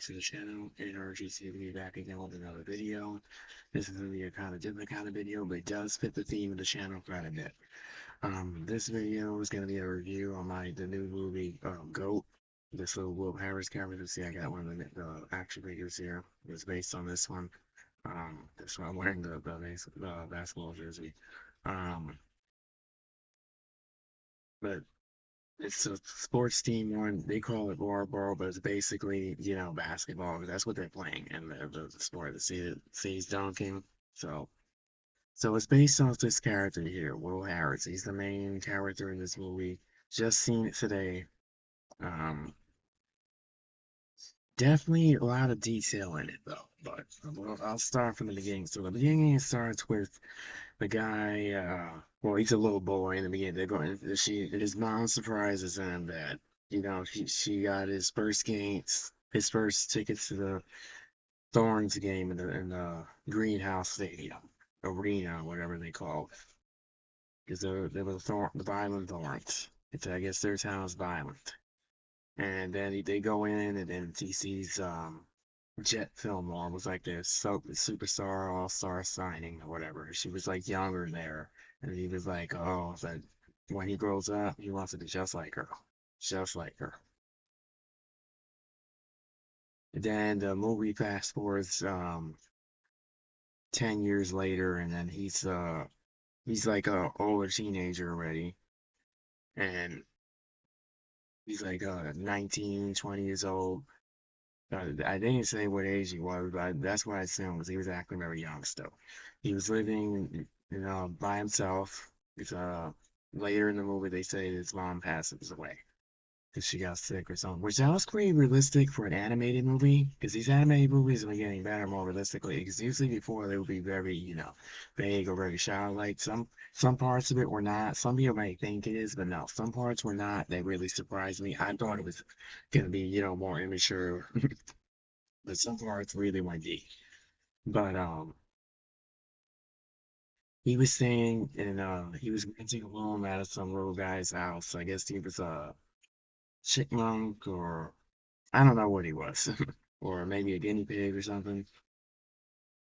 to the channel. NRGC will be back again with another video. This is going to be a kind of different kind of video, but it does fit the theme of the channel quite a bit. This video is going to be a review on the new movie GOAT. This little Will Harris character. See, I got one of the action figures here. It's based on this one. That's why I'm wearing the basketball jersey. Um, but it's a sports team one. They call it ball, but it's basically, basketball. That's what they're playing in the sport. See he's dunking. So, so it's based off this character here, Will Harris. He's the main character in this movie. Just seen it today. Um, Definitely a lot of detail in it though. But well, I'll start from the beginning. So the beginning starts with the guy. Well, he's a little boy in the beginning. They're going. His mom surprises him that she got his first games, his first tickets to the Thorns game in the Greenhouse Stadium arena, whatever they call it, because they were the Violent Thorns. I guess their town's violent. And then they go in, and then he sees Jet Fillmore was like this superstar all-star signing or whatever. She was like younger there, and he was like, oh, that when he grows up, he wants to be just like her, just like her. And then the movie fast forwards 10 years later, and then he's like a older teenager already, and he's like 19, 20 years old. I didn't say what age he was, but that's what I assumed was he was acting very young still. He was living, by himself. It's later in the movie they say his mom passes away because she got sick or something, which sounds pretty realistic for an animated movie. Because these animated movies are getting better more realistically. Because usually before they would be very, vague or very childlike. Some parts of it were not. Some people might think it is, but no, some parts were not. They really surprised me. I thought it was gonna be, more immature, but some parts really went deep. But he was staying in he was renting a room at some little guy's house. I guess he was a chipmunk or I don't know what he was. Or maybe a guinea pig or something.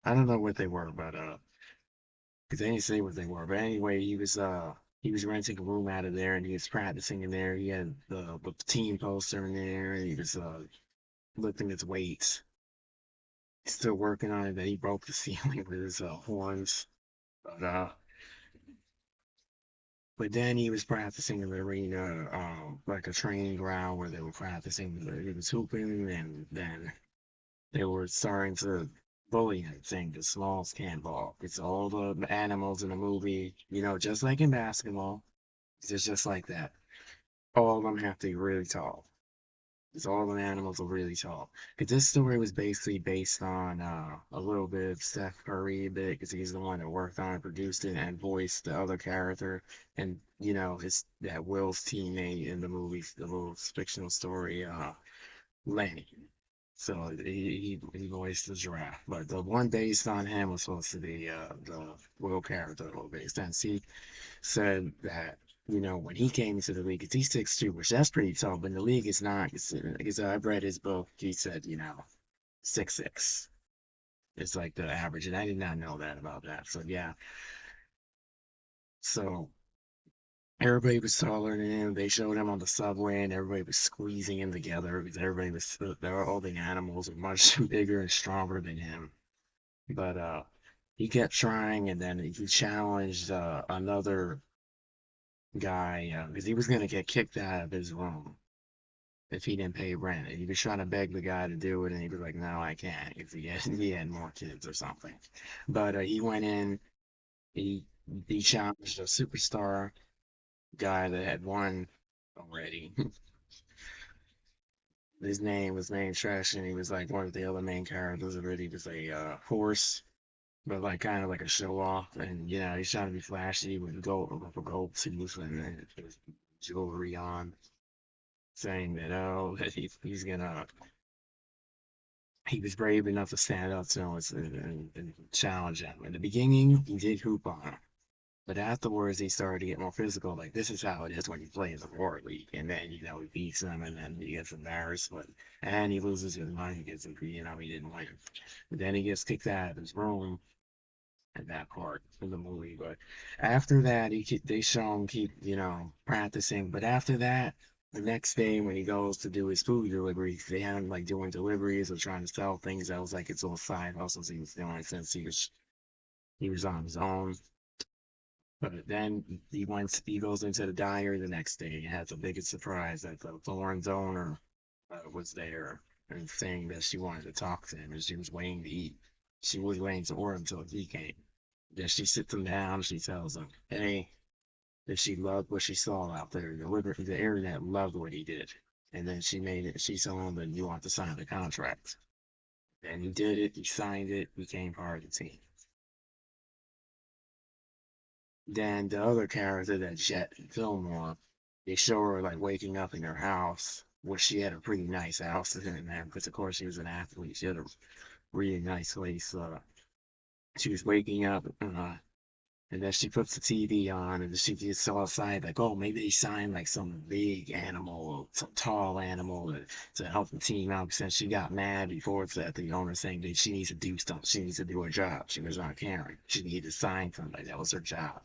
I don't know what they were, but because they didn't say what they were. But anyway, he was renting a room out of there and he was practicing in there. He had the team poster in there and he was lifting his weights. He's still working on it. Then he broke the ceiling with his horns. But then he was practicing in the arena, like a training ground where they were practicing. He was hooping, and then they were starting to bully him, saying the smalls can't ball. It's all the animals in the movie, just like in basketball. It's just like that. All of them have to be really tall. Because all the animals are really tall. Because this story was basically based on a little bit of Steph Curry a bit, because he's the one that worked on it, produced it, and voiced the other character, and his that Will's teammate in the movie, the little fictional story, Lenny. So he voiced the giraffe, but the one based on him was supposed to be the Will character a little bit. Since he said that, when he came into the league, 'cause he's 6'2", which that's pretty tall, but in the league it's not. Because I've read his book, he said, 6'6". It's like the average, and I did not know that about that. So yeah, so everybody was taller than him. They showed him on the subway, and everybody was squeezing him together because all the animals were much bigger and stronger than him. But he kept trying, and then he challenged another guy because he was gonna get kicked out of his room if he didn't pay rent. And he was trying to beg the guy to do it, and he was like, "No, I can't," because he had more kids or something. But he went in. He he challenged a superstar guy that had won already. His name was named Trash, and he was like one of the other main characters of it. He was a horse, but like kind of like a show off, and he's trying to be flashy with gold teeth and his jewelry on, saying that that he was brave enough to stand up to him and challenge him. In the beginning, he did hoop on him. But afterwards, he started to get more physical. Like, this is how it is when you play in the War League. And then, he beats them, and then he gets embarrassed. And he loses his mind. He gets, he didn't win. But then he gets kicked out of his room in that part of the movie. But after that, they show him keep, practicing. But after that, the next day when he goes to do his food deliveries, they had him like doing deliveries or trying to sell things. That was like his little side hustles he was doing since he was on his own. But then he goes into the diner the next day and has the biggest surprise that the Thorns owner was there and saying that she wanted to talk to him and she was waiting to eat. She was waiting to order until he came. Then she sits him down. She tells him, "Hey, that she loved what she saw out there. The internet loved what he did." And then she made it. She told him that you want to sign the contract. And he did it. He signed it. Became part of the team. Then the other character, that Jet Fillmore, they show her like waking up in her house, where she had a pretty nice house in there, because of course she was an athlete. She had a really nice place. She was waking up, and then she puts the TV on, and she gets so outside, like, oh, maybe they signed like some big animal, some tall animal to help the team out. Since she got mad before that, the owner saying that she needs to do stuff, she needs to do her job. She was not caring. She needed to sign somebody. That was her job.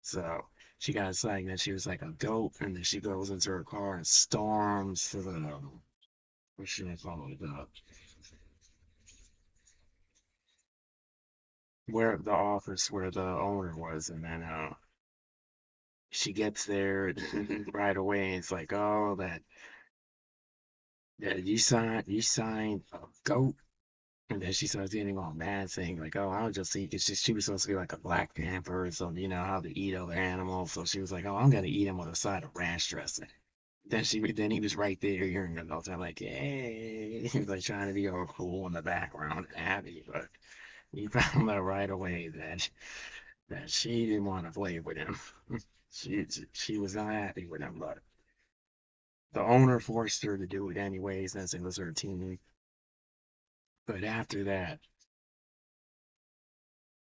So she got excited that she was like a goat, and then she goes into her car and storms to the what should I call it? Where the office where the owner was, and then she gets there right away, and it's like, oh, that you signed a goat. And then she starts getting all mad, saying like, "Oh, I'll just eat." 'Cause she was supposed to be like a Black Panther, so you know how to eat other animals. So she was like, "Oh, I'm gonna eat him with a side of ranch dressing." Then he was right there hearing her the whole time, like, "Hey," he was like trying to be all cool in the background and happy, but he found out right away that she didn't want to play with him. She was not happy with him, but the owner forced her to do it anyways, since it was her team. But after that,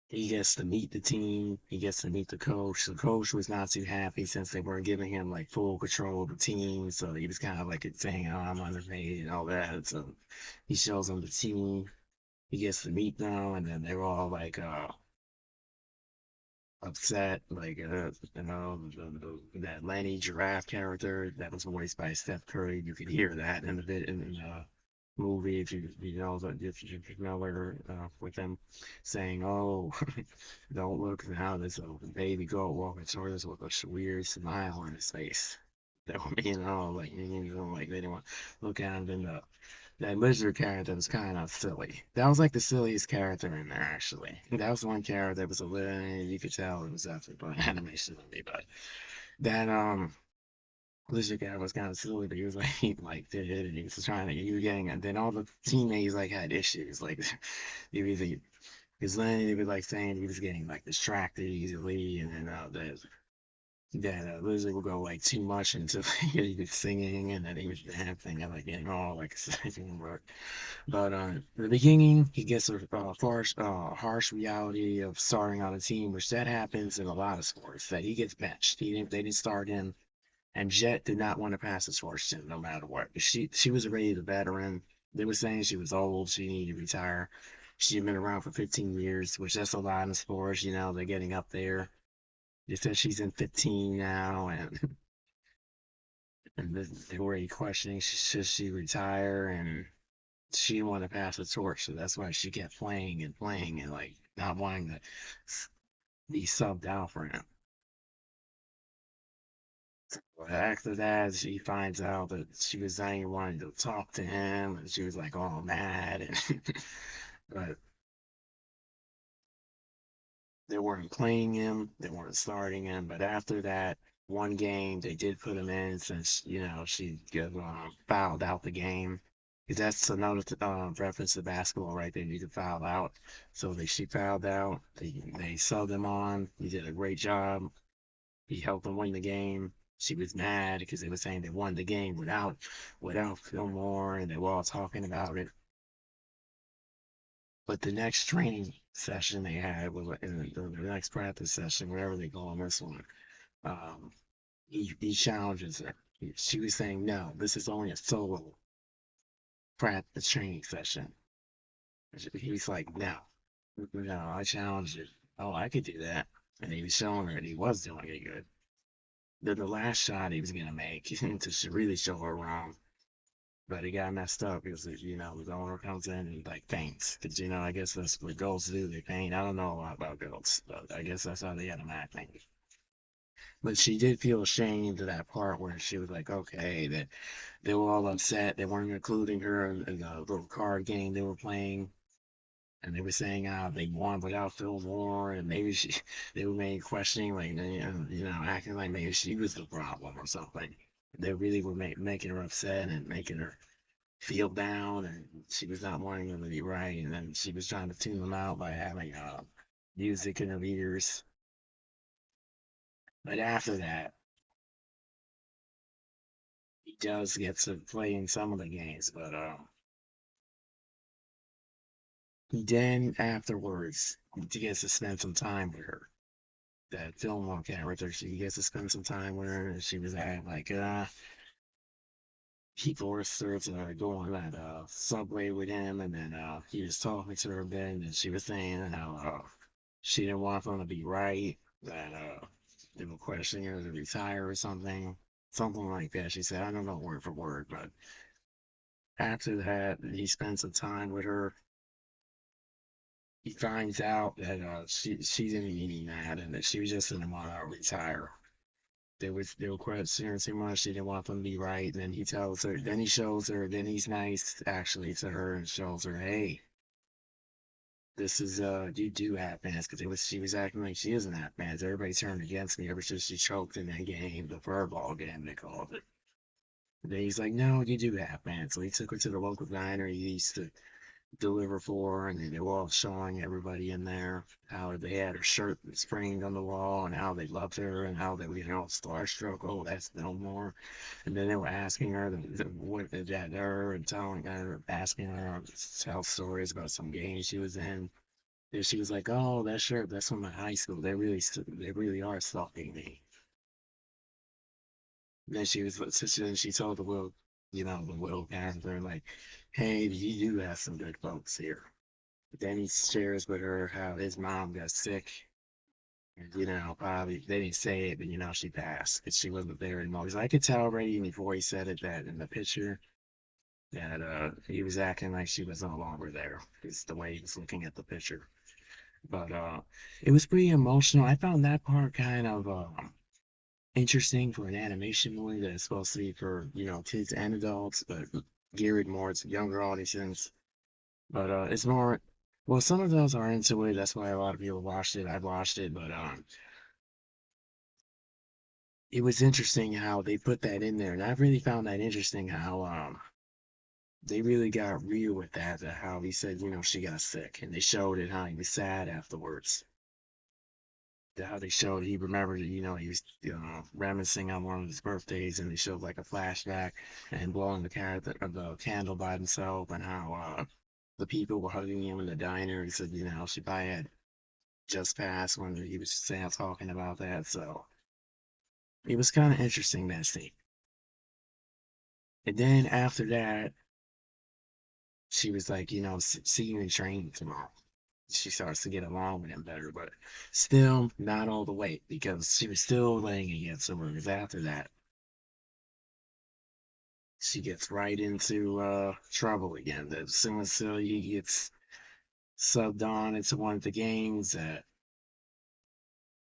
he gets to meet the team. He gets to meet the coach. The coach was not too happy since they weren't giving him like full control of the team. So he was kind of like saying, "Oh, I'm underpaid" and all that. So he shows them the team. He gets to meet them, and then they're all like upset. Like that Lenny Giraffe character that was voiced by Steph Curry. You could hear that in the movie if you know that if you're familiar with them saying, "Oh, don't look now. There's a baby goat walking towards us with a weird smile on his face." That would be, like they didn't want to look at him. Then that lizard character was kind of silly. That was like the silliest character in there, actually. That was one character that was a little, you could tell it was after an animation movie, but that lizard guy was kind of silly, but he was like, he like did it, and he was trying to, he was getting, and then all the teammates like had issues, like he was, because then he was like saying he was getting like distracted easily, and then that lizard would go like too much into he was singing, and then he was dancing and like getting all like singing work. But in the beginning, he gets a harsh reality of starting on a team, which that happens in a lot of sports. That he gets benched. They didn't start him, and Jet did not want to pass the torch to him no matter what. She was already the veteran. They were saying she was old. She needed to retire. She had been around for 15 years, which that's a lot in sports. They're getting up there. They said she's in 15 now, and they were already questioning should she retire, and she didn't want to pass the torch, so that's why she kept playing and playing and like not wanting to be subbed out for him. But after that, she finds out that she was saying wanting to talk to him, and she was like all mad, and but they weren't playing him, they weren't starting him. But after that one game, they did put him in since she got fouled out the game. Because that's another reference to basketball right there. You can foul out. So she fouled out. They subbed him on. He did a great job. He helped them win the game. She was mad because they were saying they won the game without Fillmore, and they were all talking about it. But the next training session they had was in the next practice session, whatever they call this one. Um, he challenges her. She was saying, "No, this is only a solo practice training session." He's like, "No, no, I challenge you. Oh, I could do that." And he was showing her that he was doing it good. Then the last shot he was gonna make to really show her wrong, but he got messed up because the owner comes in and like faints. Because I guess that's what girls do. They faint. I don't know a lot about girls, but I guess that's how they had them acting. But she did feel ashamed of that part where she was like, okay, that they were all upset. They weren't including her in the little card game they were playing. And they were saying how they won without Phil Moore, and maybe they were maybe questioning, like, acting like maybe she was the problem or something. They really were making her upset and making her feel down, and she was not wanting them to be right. And then she was trying to tune them out by having music in her ears. But after that, he does get to play in some of the games, but then afterwards, he gets to spend some time with her. That film on character, she gets to spend some time with her, and she was acting like, he forced her to go on that subway with him, and then he was talking to her a bit, and she was saying how she didn't want them to be right, that they were questioning her to retire or something like that. She said, I don't know word for word, but after that, he spent some time with her. He finds out that she didn't mean that, and that she was just didn't want to retire. They were questioning too much. She didn't want them to be right. And then he tells her. Then he shows her. Then he's nice actually to her and shows her, hey, this is you do have fans because it was she was acting like she doesn't have fans. Everybody turned against me ever since she choked in that game, the furball game they called it. And then he's like, no, you do have fans. So he took her to the local diner he used to deliver for, and they were all showing everybody in there how they had her shirt framed on the wall and how they loved her and how they were starstruck. Oh, that's no more. And then they were asking her what did that her and telling her, asking her to tell stories about some game she was in. And she was like, "Oh, that shirt, that's from my high school. They really are stalking me." And then she told the Will character like, "Hey, you do have some good folks here." Then he shares with her how his mom got sick. And, probably they didn't say it, but she passed because she wasn't there anymore. Because I could tell already before he said it that in the picture that he was acting like she was no longer there. It's the way he was looking at the picture. But it was pretty emotional. I found that part kind of interesting for an animation movie that is supposed to be for kids and adults, but geared more to younger audiences. But it's more, well, some of those are into it. That's why a lot of people watched it. I've watched it, but it was interesting how they put that in there, and I really found that interesting how they really got real with that. How he said, she got sick, and they showed it how he was sad afterwards. How they showed he remembered, he was reminiscing on one of his birthdays, and they showed like a flashback and blowing the candle by himself, and how the people were hugging him in the diner. He said, she probably had just passed when he was saying talking about that. So it was kind of interesting that scene. And then after that, she was like, see you in training tomorrow. She starts to get along with him better, but still not all the way because she was still laying against him. Because after that, she gets right into trouble again. As soon as he gets subbed on into one of the games,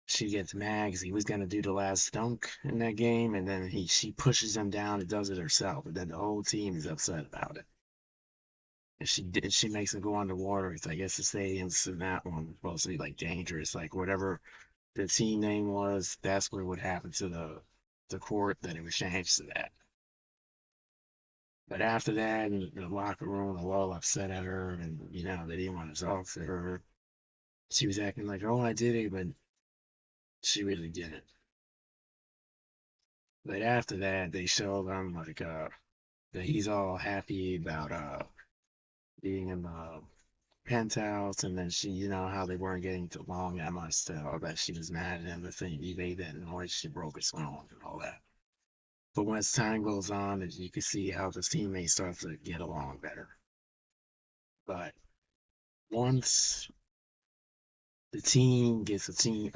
she gets mad because he was gonna do the last dunk in that game, and then she pushes him down and does it herself, and then the whole team is upset about it. And she makes him go underwater. It's I guess the stadium's in that one supposed to be like dangerous, like whatever the team name was. That's what would happen to the court. That it was changed to that. But after that, in the locker room, they were all upset at her, and they didn't want to talk to her. She was acting like, "Oh, I did it," but she really didn't. But after that, they show them like that he's all happy about being in the penthouse, and then she, how they weren't getting along that much still, that she was mad at him, the thing he made that noise, she broke his phone and all that. But once time goes on, you can see how the teammates start to get along better. But once the team gets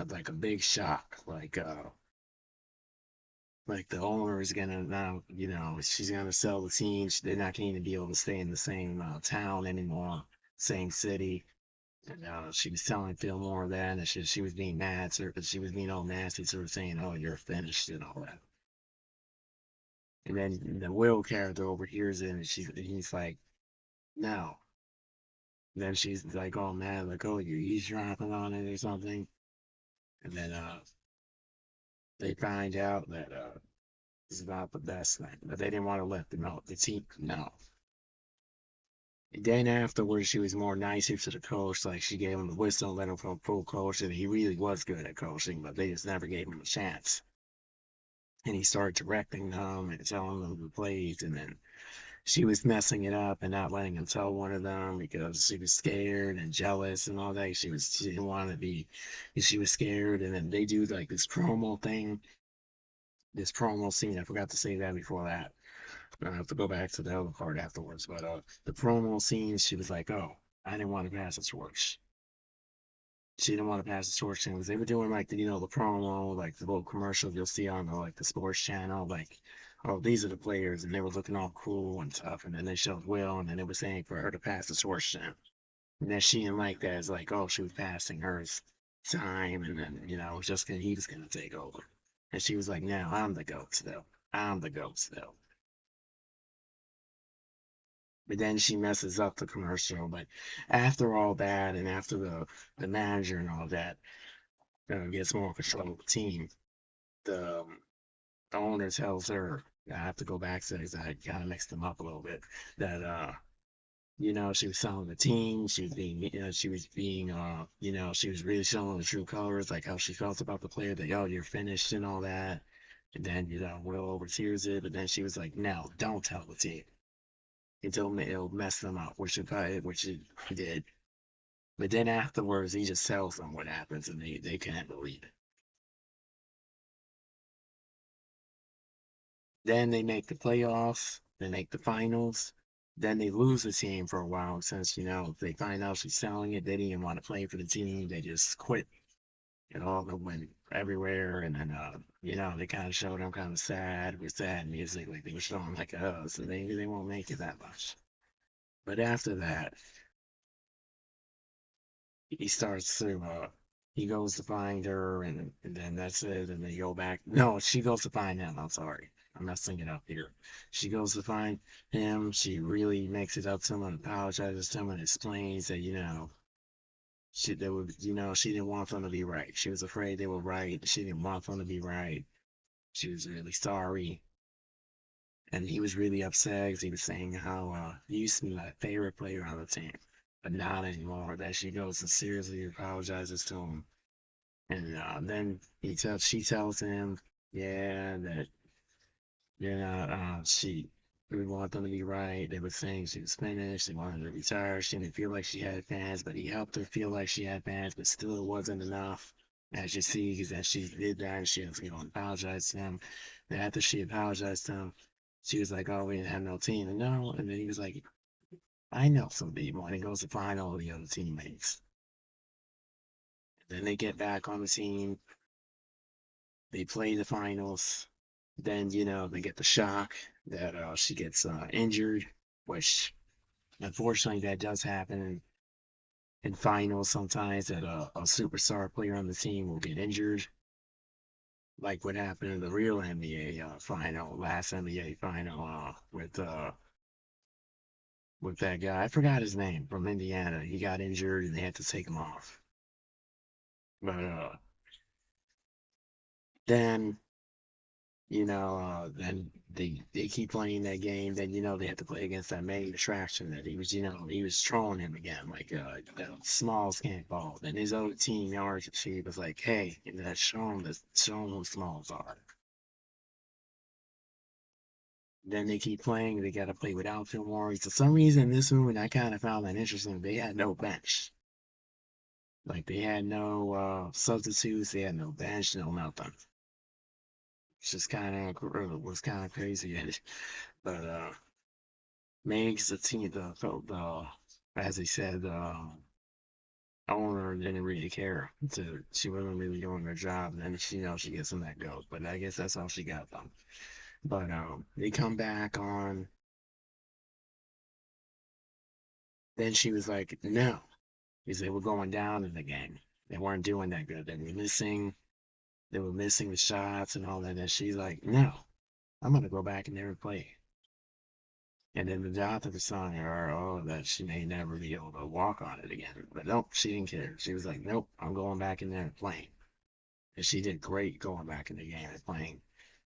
like a big shock, like the owner is gonna now, she's gonna sell the team. They're not going to be able to stay in the same town anymore, same city. And she was telling Phil more of that, and she was being mad, sort of, she was being all nasty, sort of saying, "Oh, you're finished," and all that. And then the Will character overhears it, and he's like, "No." And then she's like all mad, like, "Oh, you're eavesdropping on it or something." And then they find out that it's not the best thing, but they didn't want to let the team know. And then afterwards, she was more nicer to the coach. Like she gave him the whistle, let him from full coach, and he really was good at coaching, but they just never gave him a chance. And he started directing them and telling them the plays, and then she was messing it up and not letting him tell one of them because she was scared and jealous and all that. She didn't want to be, she was scared. And then they do like this promo scene. I forgot to say that before that. I have to go back to the other part afterwards. But the promo scene, she was like, "Oh, I didn't want to pass the torch." She didn't want to pass the torch because they were doing like the promo, like the little commercial you'll see on like the sports channel, like, "Oh, these are the players," and they were looking all cool and stuff. And then they showed Will, and then it was saying for her to pass the torch to him. And then she didn't like that. It's like, oh, she was passing her time, and then just he was gonna take over. And she was like, "No, I'm the goat still. I'm the goat still." But then she messes up the commercial. But after all that, and after the manager and all that gets more control of the team, the owner tells her, I have to go back to this, I kind of mixed them up a little bit, that she was selling the team. She was really showing the true colors, like how she felt about the player, that, "Oh, you're finished," and all that. And then, Will overseers it, but then she was like, "No, don't tell the team. It'll mess them up," which it did. But then afterwards, he just tells them what happens, and they can't believe it. Then they make the playoffs, they make the finals. Then they lose the team for a while since, they find out she's selling it. They didn't even want to play for the team. They just quit. They went everywhere. And then, they kind of showed them kind of sad with sad music. Like they were showing like, oh, so they won't make it that much. But after that, he starts to he goes to find her, and then that's it, and they go back. No, she goes to find him. I'm sorry, I'm messing it up here. She goes to find him. She really makes it up to him and apologizes to him and explains that she didn't want them to be right. She was afraid they were right. She didn't want them to be right. She was really sorry. And he was really upset because he was saying how he used to be my favorite player on the team, but not anymore. That she goes and seriously apologizes to him. And then she tells him, yeah, that she would want them to be right. They were saying she was finished. They wanted her to retire. She didn't feel like she had fans, but he helped her feel like she had fans, but still it wasn't enough. As you see, because that she did that, and she was going to apologize to him. And after she apologized to him, she was like, "Oh, we didn't have no team." And no, and then he was like, "I know some people." And he goes to find all the other teammates. Then they get back on the team. They play the finals. Then, they get the shock that she gets injured, which unfortunately that does happen in finals sometimes, that a superstar player on the team will get injured, like what happened in the real NBA final, last NBA final with that guy. I forgot his name from Indiana. He got injured and they had to take him off. But then then they keep playing that game. Then they have to play against that main attraction that he was trolling him again, like Smalls can't ball. Then his other team, she was like, "Hey, show him who Smalls are." Then they keep playing. They got to play without Fillmore. For some reason, this movie, I kind of found that interesting. They had no bench. Like they had no substitutes. They had no bench, no nothing. It's just kind of was kind of crazy. But makes the team the as he said owner didn't really care. She wasn't really doing her job, and then she gets them that goat. But I guess that's how she got them. But they come back on. Then she was like, no, because they were going down in the game. They weren't doing that good. They were missing. They were missing the shots and all that. And she's like, no, I'm gonna go back and never play. And then the doctor was telling her, oh, that she may never be able to walk on it again. But nope, she didn't care. She was like, nope, I'm going back in there and playing. And she did great going back in the game and playing.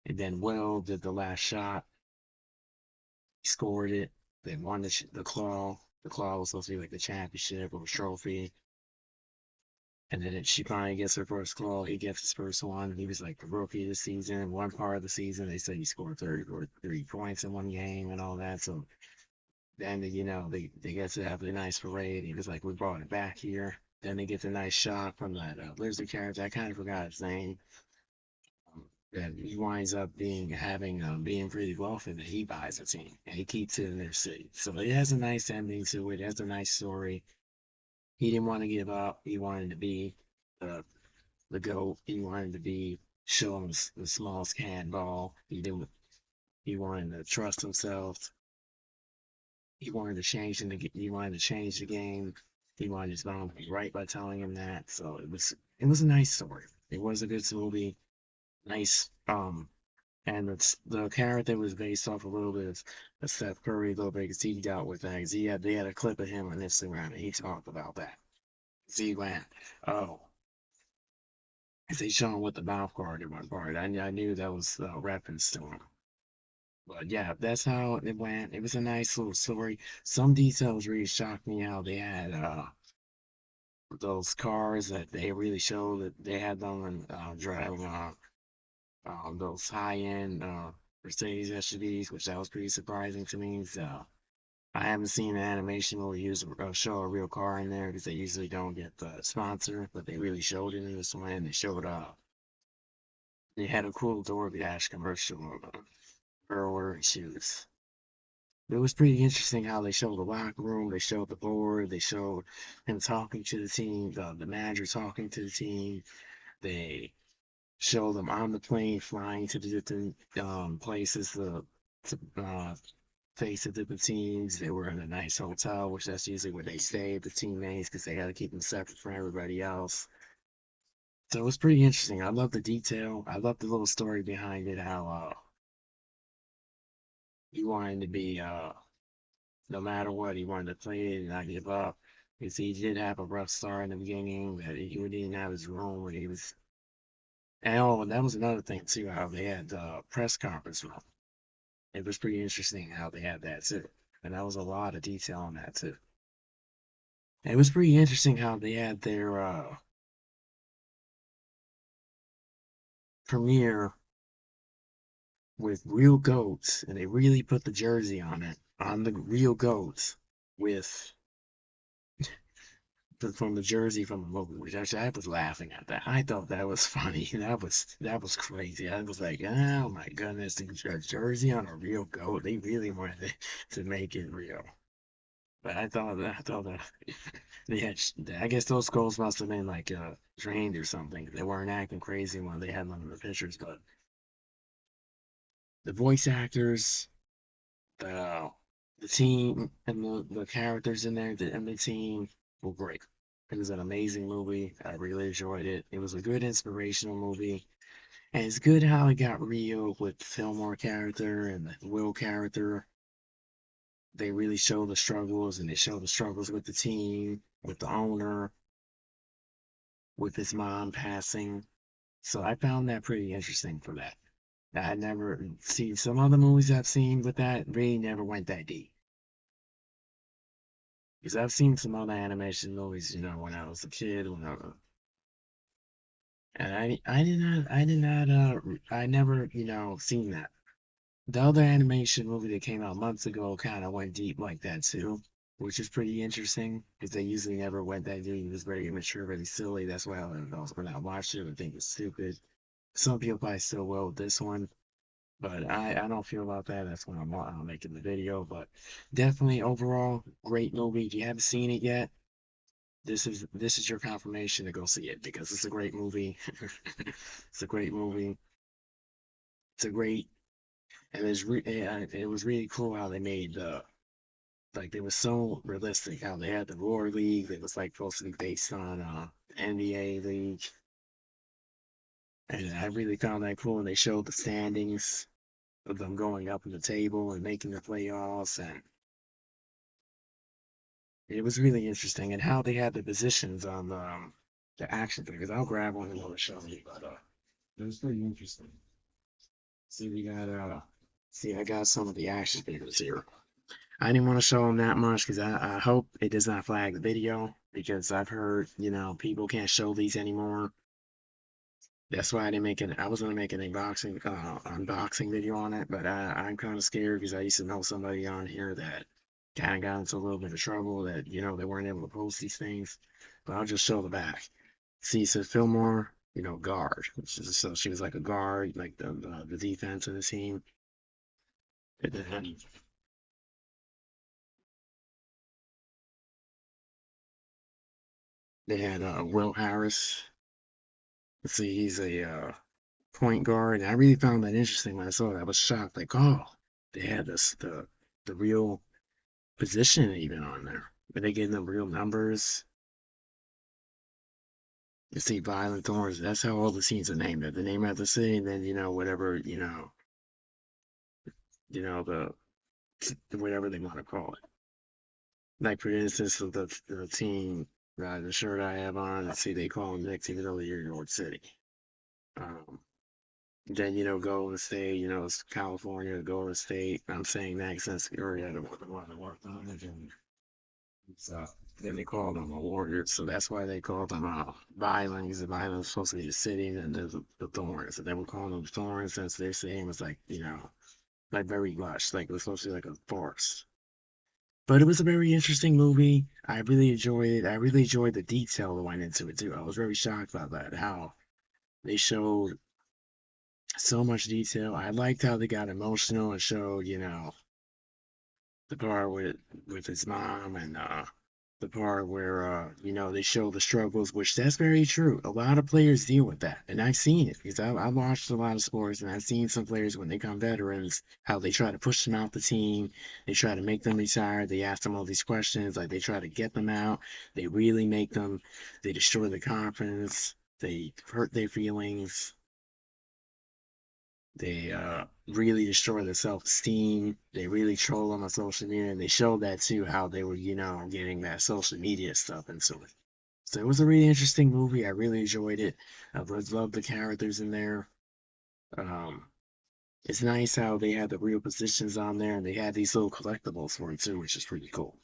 And then Will did the last shot. He scored it. They won the claw. The claw was supposed to be like the championship or a trophy. And then she finally gets her first claw. He gets his first one. He was like the rookie of the season. One part of the season, they said he scored 33 points in one game and all that. So then, they get to have a nice parade. He was like, we brought it back here. Then they get the nice shot from that lizard character. I kind of forgot his name. That he winds up being pretty wealthy. That he buys a team and he keeps it in their city. So it has a nice ending to it. It has a nice story. He didn't want to give up. He wanted to be the the GOAT. He wanted to be show him the smallest handball. He didn't. He wanted to trust himself. He wanted to he wanted to change the game. He wanted his mom to be right by telling him that. So it was a nice story. It was a good movie. Nice. And the character was based off a little bit of Seth Curry a little bit because he dealt with that. 'Cause they had a clip of him on Instagram and he talked about that. He went, oh, they show him with the mouth guard in one part. I knew that was a reference to him. But yeah, that's how it went. It was a nice little story. Some details really shocked me how they had those cars that they really showed that they had them and driving those high-end Mercedes SUVs, which that was pretty surprising to me. So I haven't seen an animation where we use show a real car in there because they usually don't get the sponsor, but they really showed it in this one. And they showed they had a cool DoorDash commercial of her wearing shoes. It was pretty interesting how they showed the locker room, they showed the board, they showed him talking to the team, the manager talking to the team. They showed them on the plane flying to the different places to face the different teams. They were in a nice hotel, which that's usually where they stay, the teammates, because they got to keep them separate from everybody else. So it was pretty interesting. I love the detail. I love the little story behind it, how he wanted to be no matter what, he wanted to play it and not give up. Because he did have a rough start in the beginning, that he didn't have his room when he was. And oh, that was another thing too, how they had the press conference room. It was pretty interesting how they had that too. And that was a lot of detail on that too. And it was pretty interesting how they had their premiere with real goats, and they really put the jersey on it, on the real goats, with from the jersey from the movie, which actually I was laughing at that. I thought that was funny. That was crazy. I was like, oh my goodness, a jersey on a real goat. They really wanted to make it real. But I thought that they had. I guess those goats must have been like trained or something. They weren't acting crazy when they had them in the pictures. But the voice actors, the the team, and the characters in there, and the team were great. It was an amazing movie. I really enjoyed it. It was a good inspirational movie. And it's good how it got real with the Fillmore character and the Will character. They really show the struggles, and they show the struggles with the team, with the owner, with his mom passing. So I found that pretty interesting for that. I never see some other movies I've seen with that really never went that deep. Because I've seen some other animation movies, when I was a kid, and I never, seen that. The other animation movie that came out months ago kind of went deep like that too, which is pretty interesting because they usually never went that deep. It was very immature, very silly. That's why when I watched it, I think it's stupid. Some people probably still will with this one, but I don't feel about that. That's why I'm making the video. But definitely overall, great movie. If you haven't seen it yet, this is your confirmation to go see it because it's a great movie. It's a great movie. It's a great and it was really cool how they made the like they were so realistic how they had the Roar League. It was like supposed to be based on NBA League, and I really found that cool. And they showed the standings of them going up in the table and making the playoffs, and it was really interesting. And how they had the positions on the action figures. I'll grab one and I'll show you, but it was pretty interesting. See, we got see, I got some of the action figures here. I didn't want to show them that much because I hope it does not flag the video because I've heard, people can't show these anymore. That's why I didn't make it. I was gonna make an unboxing video on it, but I'm kind of scared because I used to know somebody on here that kind of got into a little bit of trouble that they weren't able to post these things. But I'll just show the back. See, it says Fillmore, guard. So she was like a guard, like the defense of the team. And then they had Will Harris. See, he's a point guard. And I really found that interesting when I saw it. I was shocked, like, oh, they had the real position even on there. But they gave them real numbers. You see, Violent Thorns. That's how all the scenes are named. The name of the city, and then whatever the whatever they want to call it. Like for instance, the team, the shirt I have on. Let's see, they call them next even though they're New York City. Um, Then, Golden State, it's California, Golden State. I'm saying that since we already had the one that worked on it. And so then they called them the Warriors. So that's why they called them Violins. The Violins supposed to be the city, and there's the Thorns. And they were calling them Thorns since their name was like, like very lush. Like it was supposed to be like a forest. But it was a very interesting movie. I really enjoyed it. I really enjoyed the detail that went into it too. I was very shocked about that, how they showed so much detail. I liked how they got emotional and showed, the part with his mom and the part where they show the struggles, which that's very true. A lot of players deal with that, and I've seen it because I've watched a lot of sports, and I've seen some players when they come veterans, how they try to push them out the team, they try to make them retire, they ask them all these questions, like they try to get them out, they really make them, they destroy their confidence, they hurt their feelings, they really destroy their self-esteem. They really troll them on social media, and they showed that too, how they were, getting that social media stuff into it. So it was a really interesting movie. I really enjoyed it. I loved the characters in there. Um, it's nice how they had the real positions on there, and they had these little collectibles for it too, which is pretty cool.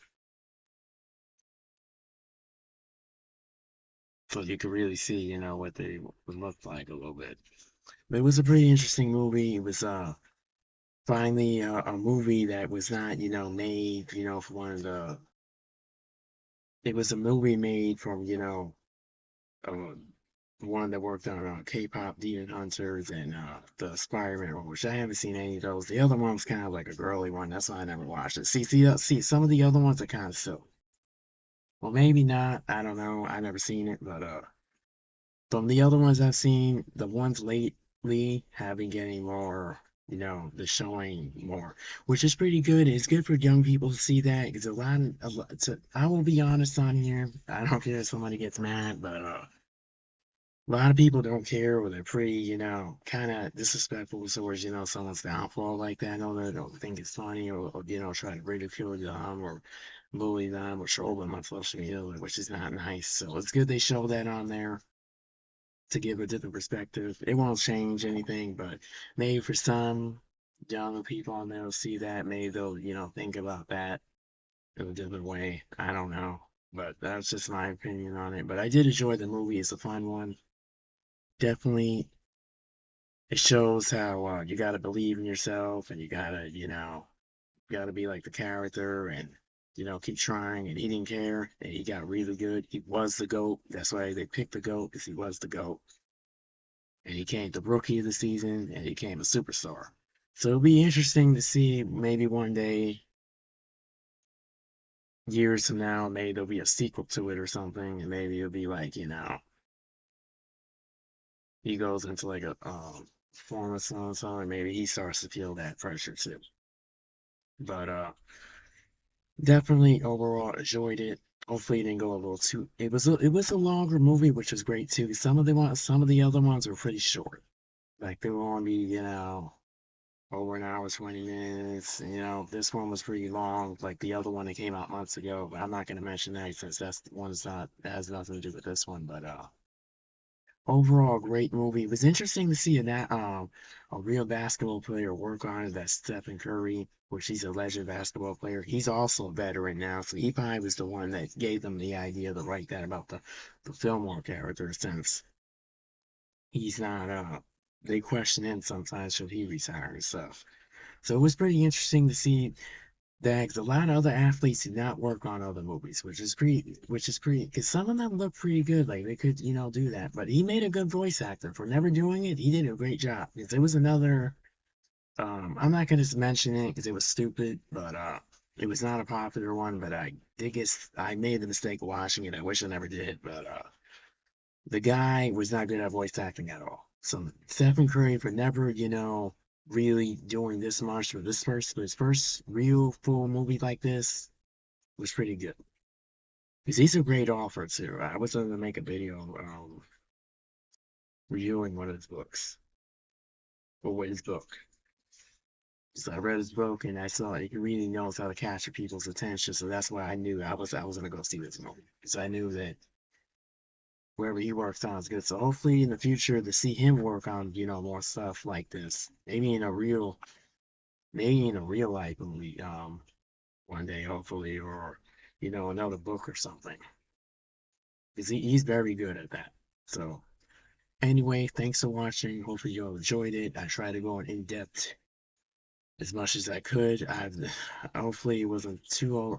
So you could really see, what they would look like a little bit. But it was a pretty interesting movie. It was finally a movie that was not, made, for one of the. It was a movie made from, uh, one that worked on K-pop Demon Hunters and the Spider-Man one, which I haven't seen any of those. The other one was kind of like a girly one. That's why I never watched it. See, some of the other ones are kind of silly. Well, maybe not. I don't know. I never seen it, but from the other ones I've seen, the ones lately have been getting more, the showing more, which is pretty good. It's good for young people to see that because I will be honest on here. I don't care if somebody gets mad, but a lot of people don't care or they're pretty, kind of disrespectful towards, someone's downfall like that. I know they don't think it's funny or try to ridicule them or bully them or troll them on social media, which is not nice. So it's good they show that on there to give a different perspective. It won't change anything, but maybe for some younger people on there will see that. Maybe they'll, think about that in a different way. I don't know. But that's just my opinion on it. But I did enjoy the movie. It's a fun one. Definitely it shows how you gotta believe in yourself and you gotta be like the character and keep trying. And he didn't care, and he got really good. He was the GOAT. That's why they picked the GOAT, because he was the GOAT. And he came the rookie of the season, and he became a superstar. So it'll be interesting to see, maybe one day, years from now, maybe there'll be a sequel to it or something, and maybe it'll be like, he goes into like a former so and so, and maybe he starts to feel that pressure too. But definitely overall enjoyed it. Hopefully it didn't go a little too. It was a longer movie, which was great too. Some of the other ones were pretty short. Like they were only, over an hour, 20 minutes. This one was pretty long, like the other one that came out months ago. But I'm not gonna mention that since that's the one's not that has nothing to do with this one. But overall, great movie. It was interesting to see a real basketball player work on it. That's Stephen Curry, which he's a legend basketball player. He's also a veteran now, so he probably was the one that gave them the idea to write that about the Fillmore character, since he's not. They question him sometimes, should he retire and stuff. So it was pretty interesting to see that, 'cause a lot of other athletes did not work on other movies, which is pretty, because some of them look pretty good, like they could, do that. But he made a good voice actor for never doing it. He did a great job. Because there was another, I'm not gonna mention it because it was stupid, but it was not a popular one. But I made the mistake of watching it. I wish I never did, but the guy was not good at voice acting at all. So Stephen Curry, for never, really doing this much for his first real full movie like this, was pretty good. Because he's a great author too. I was going to make a video reviewing one of his books, or what his book. So I read his book and I saw he really knows how to capture people's attention. So that's why I knew I was gonna go see this movie, because I knew that wherever he works on is good. So hopefully in the future to see him work on more stuff like this, maybe in a real life movie, one day hopefully, or another book or something, because he's very good at that. So anyway, thanks for watching. Hopefully you all enjoyed it. I tried to go in depth as much as I could. Hopefully it wasn't too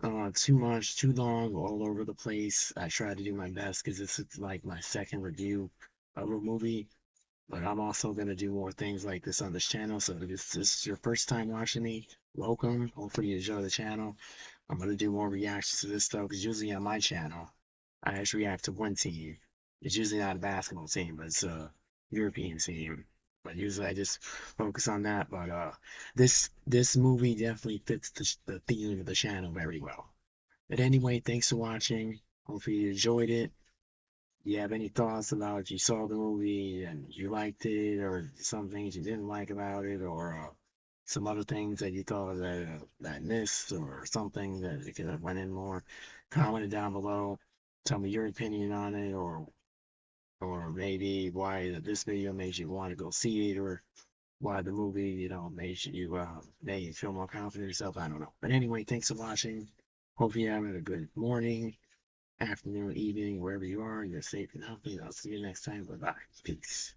much, too long, all over the place. I tried to do my best because this is like my second review of a movie. But I'm also gonna do more things like this on this channel. So if this is your first time watching me, welcome. Hopefully you enjoy the channel. I'm gonna do more reactions to this stuff, because usually on my channel, I actually react to one team. It's usually not a basketball team, but it's a European team. But usually I just focus on that. But this movie definitely fits the theme of the channel very well. But anyway, thanks for watching. Hopefully you enjoyed it. You have any thoughts about if you saw the movie and you liked it, or some things you didn't like about it, or some other things that you thought that missed, or something that you could have went in more, comment it down below. Tell me your opinion on it, or maybe why this video made you want to go see it, or why the movie, made you feel more confident in yourself. I don't know. But anyway, thanks for watching. Hope you're having a good morning, afternoon, evening, wherever you are. You're safe and healthy. I'll see you next time. Bye bye. Peace.